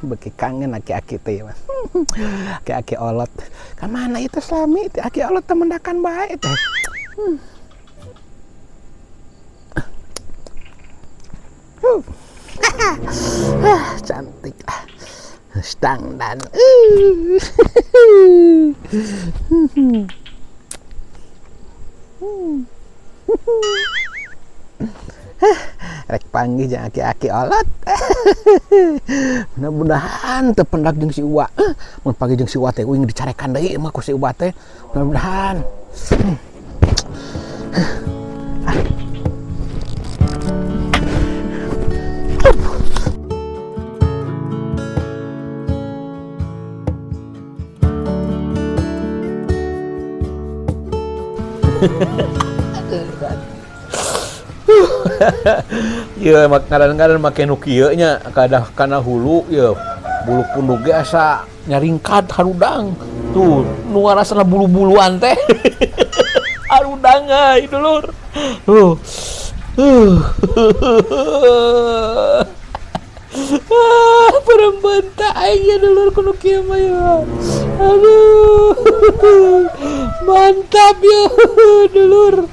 Beki kangen aki-aki teh mah. Aki-aki olot. Kan mana itu selami teh aki olot temendakan bae teh. Cantik. Stang dan. Rek panggih jeung aki-aki olot. Mudah-mudahan teu pendak jeung si Uwa. Mun panggih jeung si Uwa teh uing dicarekan deui mah ku si Uwa teh. Mudah-mudahan. Ya kadang-kadang make nu kieu nya kadah kana hulu ya bulu punduk ge asa nyaringkat harudang tuh nu ngarasana bulu-buluan teh harudang ai dulur perempuan tak aing ya dulur kudu kieu mah ya aduh mantap ya dulur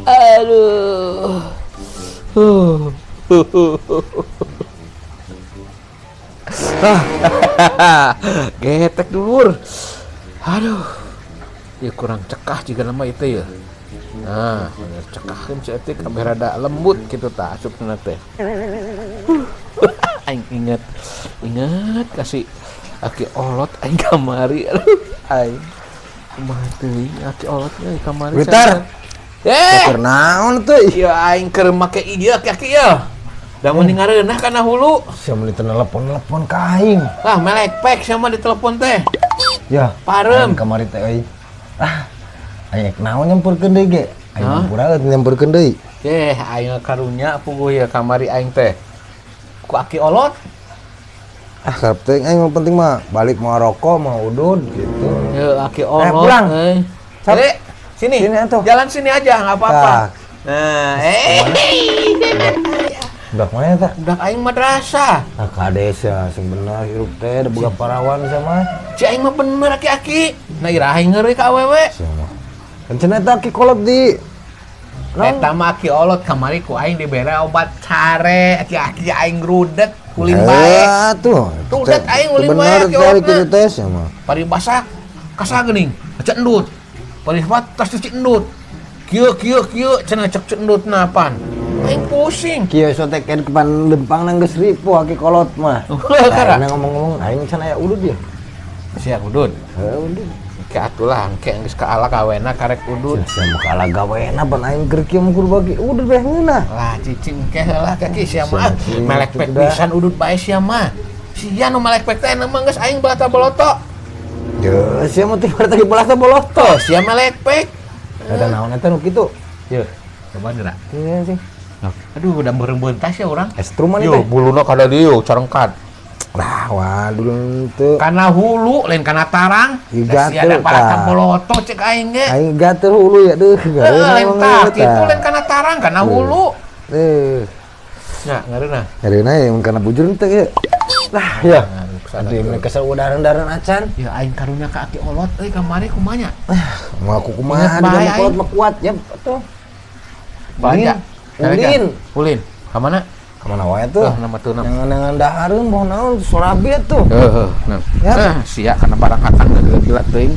aduh getek dulur aduh ya kurang cekah juga nama itu ya nah cekahkeun si etik kabeh rada lembut kitu tah asupna teh aing inget kasih aki olot aing kamari aing kumaha teuing aki olotnya kamari Witar keur naon teh ieu aing keur make ieu aki ya da mun ngareunah kana hulu sia mun telepon ka aing lah melek pek sia mah ditelepon teh ya parem kamari teh euy aing naon nyamperkeun deui ge aing hampura nyamperkeun deui aing karunya puguh ya kamari aing teh ku aki olot sarep teh aing penting mah balik mau rokok mau udud gitu ya aki olot pulang sini atuh. Jalan sini aja nggak apa-apa. Nah, Budak mana eta? Budak aing madrasah. Kades ya sebenarnya hirup teh da boga parawan sama. Si aing mah bener aki-aki. Nah ira aing ngeureui ka awewe. Sama. Kan cenah eta aki kolot di. Eta mah aki olot kamari ku aing dibere obat care, aki-aki aing rudet ulin bae. Tuh. Rudet aing ulin bae aki olot. Bener kitu olot. tes sama. Pari basak kasa geuning, cek endut. Pari batas cuci endut. Kieu cenah cek endut napan. Aing pusing. Kieu sote kan kepan lempang nang geus ripu aki kolot mah. Karena ngomong-ngomong aing can aya udud ya. Sia udud. Udud. Ke atulah engke geus kaala kawena karek udud. Sia moka ala gawena pan aing keur kieu kudu bagi udud bae ngeunah. Lah cicing engke heula kaki sia mah. Melek pek pisan udud bae sia mah. Sia nu melek pek teh mah geus aing balata boloto. Yo, sia mah teh tadi balata boloto. Sia melek pek. Eta naon eta nu kitu? Yeuh, coba geura. Iya sih. Aduh, udah berembentas ya orang. Estruman itu. Yo, buluna kada dieu carengkat. Nah, waduh teu. Kana hulu lain kana tarang. Gatel ada balata boloto cek aing ge. Aing gatel hulu ya deuh. Lain tah, kitu lain kana tarang, kana hulu. Nya, ngareuna. Ngareuna ya mun kana bujur teh ya. Lah, ya. Atuh mereka saudaran-daran acan. Ya aing karunya ka aki olot euy kamari kumaha nya? Mau aku kumaha dengan kolot mah kuat ya atuh. Banyak. Ulin. Ka mana? Ka mana wae tuh? Nama teu nama. Jangan dahareun boh naon Sorabi tuh. Heeh, nah. Sia kana barang akan gila teuing.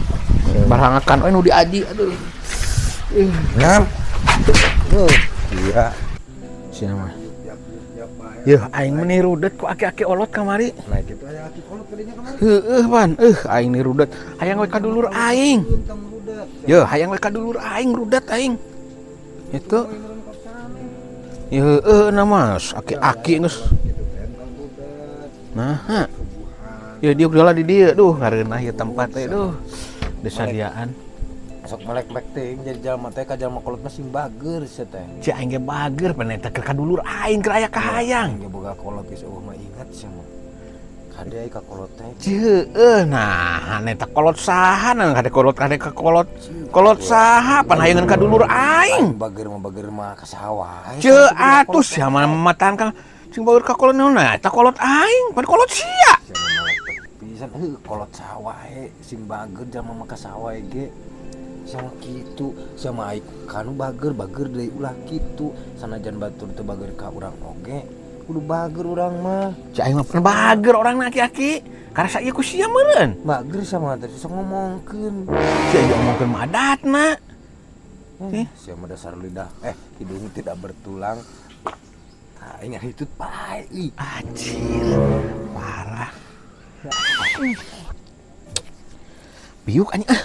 Barang akan we nu diaji aduh. Ngam. Iya. Sia mah. Yeuh, aing mah rudet ku aki-aki olot kamari. Nah, kitu aya aki kolot kadinya kamari. Heueuh, Pan. Aing ni rudet. Hayang we ka dulur aing. Yeuh, hayang we ka dulur aing rudet aing. Itu. Ya nah Mas, aki-aki geus. Nah, ya dia udah lah di dia, duh ngareunah ieu tempat teh duh. Disadiaan. Sok melek-melek teh jadi jalma teh ka jalma kolot mah sing bager sia teh. Ci aing ge bager paneta ke kadulur aing keur aya kahayang. Ge boga kolot geus eueuh mah ingat sia mah. Kade ai ka kolot teh. Ceueuh nah neta kolot saha nang kade ka kolot. Kolot saha pan hayangan kadulur aing. Bager mah ka sawah. Ceu atuh sia mah mamatan kang sing bager ka kolot naon eta kolot aing, pan kolot sia. Pisan kolot sawah sing bager jalma mah ka sawah ge. Sama kitu sama aik kanu bager deui ulah kitu sanajan batur teu bager ka urang oge kudu bager urang mah Cai aing mah pernah bager orang aki-aki karasa ieu ku sia meureun bager sama teh sok ngomongkeun sia ieu omongkeun mah adatna sia mah dasar lidah hidung tidak bertulang aing hitut pae anjir parah biuk anjing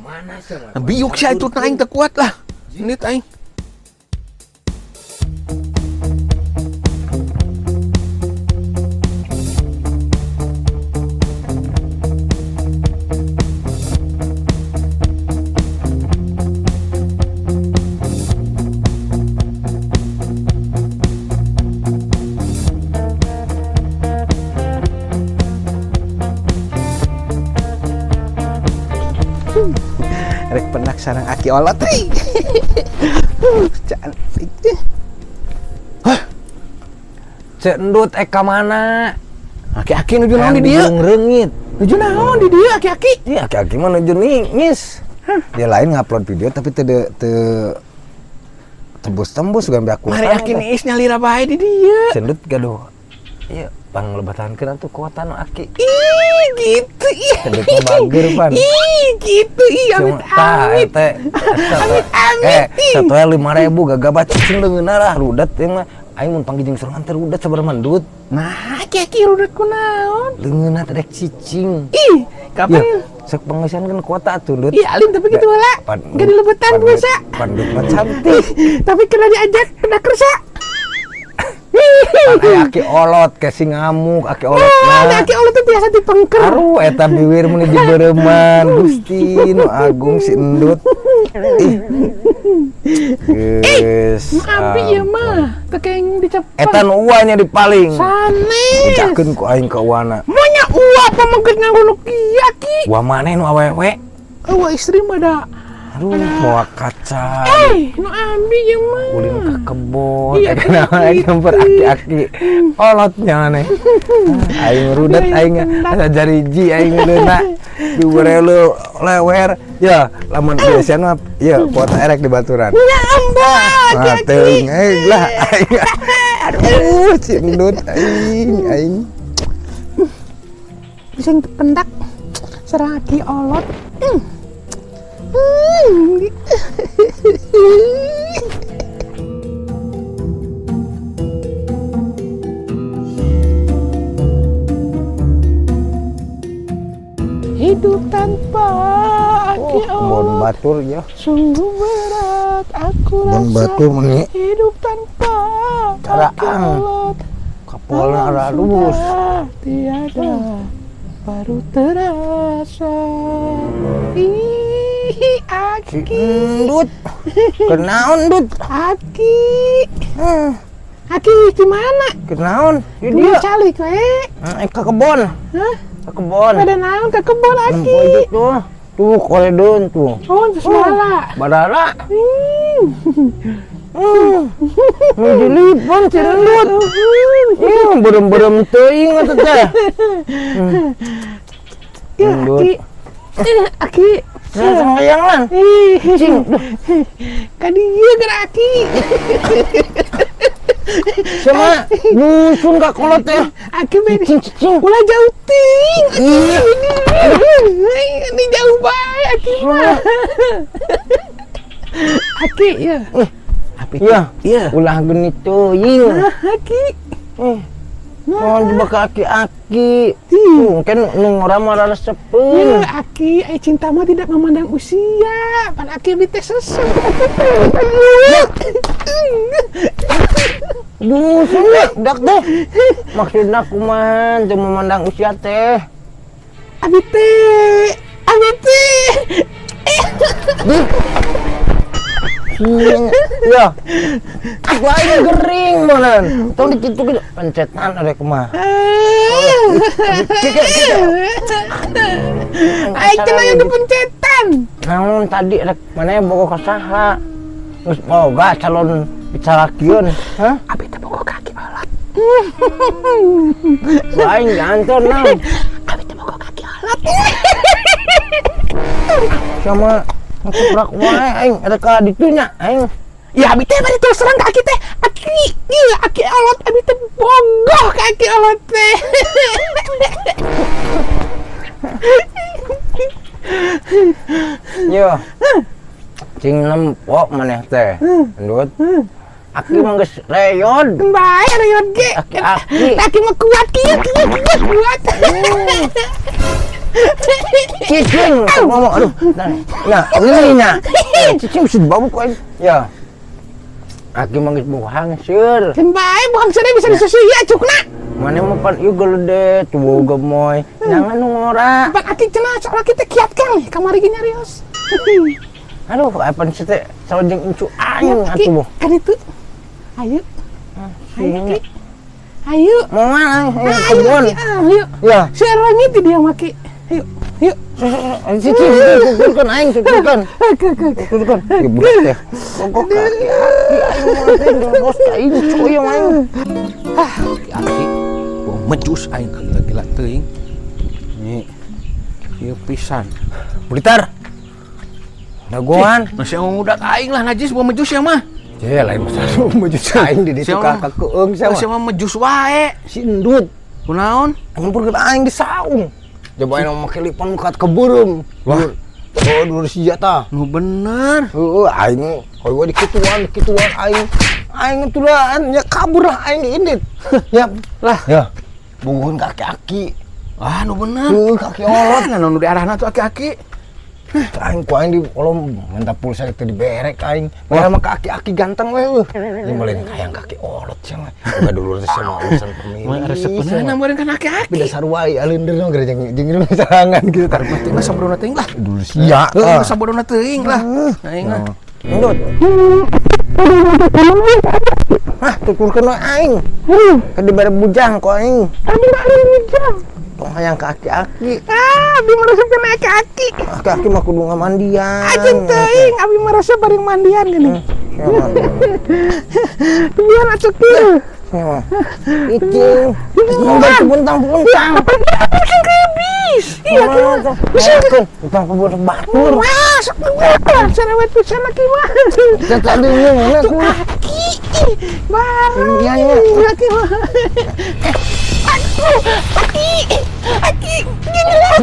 mana sih? Biuk sih itu aing teu kuat lah. Ini aing. Rek penak sareng aki olot teh. Cantik. Hah? Cek endut ka mana? Aki-aki nuju naon di dieu? Reungit. Nuju naon di dieu aki-aki? Iya, aki-aki mah nuju ningis. Dia lain ngupload video tapi tembus gambar aku. Mari aki niis nyalira bae di dieu. Cendut gaduh. Iya, panglebataankeun atuh kuatan aki. Ih, gitu. Ih. Cendut mah bager pan. Ih, gitu. Ih, amit-amit. Amit-amit. Satunya 5.000 gagabah cicing leungeunna lah rudat teh mah. Aing mun panggih jeung sorangan teh rudat sabaraha mandut. Nah, aki-aki rudat kunaon? Leungeunna teh dek cicing. Ih, kapan? Sok pangeuseankeun kuota atuh ndut. Iya, alim tapi gitu lah. Enggak dilebetan biasa. Pandut mah cantik. Tapi kena diajak, kena kersa. Aki olot ke sing ngamuk, aki olot mah. Aki olot teh biasa dipengker. Aduh, eta bibir mun dibeureman, Gusti nu agung si endut. Geus. Abi ieu mah, teu keng dicepak. Eta nu uanya dipaling. Sanes. Dicakeun ku aing ka uana. Monya uwa pameget nganggo nu kieu aki. Uwa maneh nu awewe? Uwa istri mah da. Aduh, mau kaca. Nu abi ieu mah. Ulin ke kebon. Aing gambar aki-aki. Olotnya maneh. Aing rudet aing asa jariji aing leuna. Diurelu lewer. Ya, lamun biasa mah ya kuota erek di baturan. Ya ampun, aki-aki. Lah aing. Aduh, cindut aing. Sing pendak sareng aki olot. Hidup tanpa aki olot. Bon batur ya. Sungguh berat aku Bon rasa. batur meni. Hidup tanpa aki Caraan. olot. Kapolna aralus. Tiada baru terasa. Ih, aki. Ndut. Kenaon ndut? Aki. Aki gimana? Kenaon? Di Dia dia. calik we. Ke kebon. Hah? Ke kebon. Pada naon ke kebun Aki? Poe tuh. Tuh koledon tuh. Oh, terus malah. Badara. Nuju lipon cirendut. Berem-berem teuing atuh teh. Ya, Aki. Aki. Sayangan. Cing. Kadieu geura Aki. Sama nyusun ka kolot teh. Aki beda. Cing. Ulah jauh ting. Ini jauh bae Aki mah. Aki ya. Iya. Iya. Ulah geni teuing. Aki. Oh, coba ke aki-aki. Tuh, kan nu ngora-ngora resepeun. Ya, Aki, cinta mah tidak memandang usia. Pan Aki bete sesek. Duh, dak deh. Maksudna kumaha teu memandang usia teh. Abi teh. Ya. Aku aing gering manan. Tong dikitu gitu pencetan ada kumaha. Aing cenah yang dipencetan. Namun tadi rek maneh bogo ka saha? Geus boga calon picalakieun, hah? Abi teh bogo kaki olat. Aing gantor naon. Abi teh bogo kaki olat. Sama ngeprak wae aing ada ka ditunya aing. Ya abi teh bari terus serang kaki teh. Aki olat abi teh bogoh kaki olat teh. Yo. Cing nempok maneh teh. Endut. Aki mah geus reyon. Bae reyon ge. Aki mah kuat kieu kuat. Cicing ngomong aduh. Nah, ini nya. Cicing sudah bau kok. Ya. Aki mah geus buang seur. Can bae buang seur bisa disusui acukna. Mane mah pan ieu geuleude tuh gemoy. Jangan nu ngora. Pan aki cenah soal kita kiat kang kamari ge nyarios. Aduh, apa sih teh salajeng incu aing atuh. Kan itu. Ayo. Ayo. Ayo. Moal aing Ayo. Ayo. Ya. Sekarang itu dia make. Ayo. Ayo. Cici, tuturkan aing, tuturkan. Tuturkan. Ya budak teh. Pokok kaki aing mah bos aing cuy aing. Aki mejus aing gila-gila teuing. Nih. Ieu pisan. Blitar. Dagoan. Masih ngudak aing lah najis bawa mejus ya mah. Ya lain masalah mejus aing di ditu ka keung sama. Masih mah mejus wae. Si endut. Kunaon? Ngumpulkeun aing di saung. Coba aing make lipan mukat keburem. Wah. Oh, dulu senjata. Nu bener. Aing hoy dikituan aing. Aing tulaan ya kabur lah aing diindit. Ya Lah. Ya. Bunguhun kaki-aki. Ah, nu bener. Kaki olot. Nah, nu di arahna tuh aki-aki. Aing ku aing di kolom minta pulsa itu diberek aing. Wah mah kaki-aki ganteng we. Ini meuleun hayang kaki olot sia mah. Boga dulur teh sama urusan pemilih. Mah resepna meureun kan aki-aki. Beda sarwai aleunder mah geura jeung sarangan gitu tar. Penting mah sabrona teuing lah. Dulur sia. Heeh, sabrona teuing lah. Aing mah. Endut. Tuturkeun we aing. Ka dibere bujang ku aing. Abi mah bujang. Tong hayang kaki-aki. Abi meresepkeun kaki. Kaki mah kudu ngamandian. Ajeng teuing abi meresep bari mandian geuning. Pian atuh kieu. Icing. Ngomong puntang-puntang. Pusing kebis. Iya tuh. Bisa puntang pebun batur. Wah, sok buat. Cerewet pisan laki mah. Kita dulu mana ku. Kaki. Bareng. Iya nya. Laki mah. Aki. Gini lah.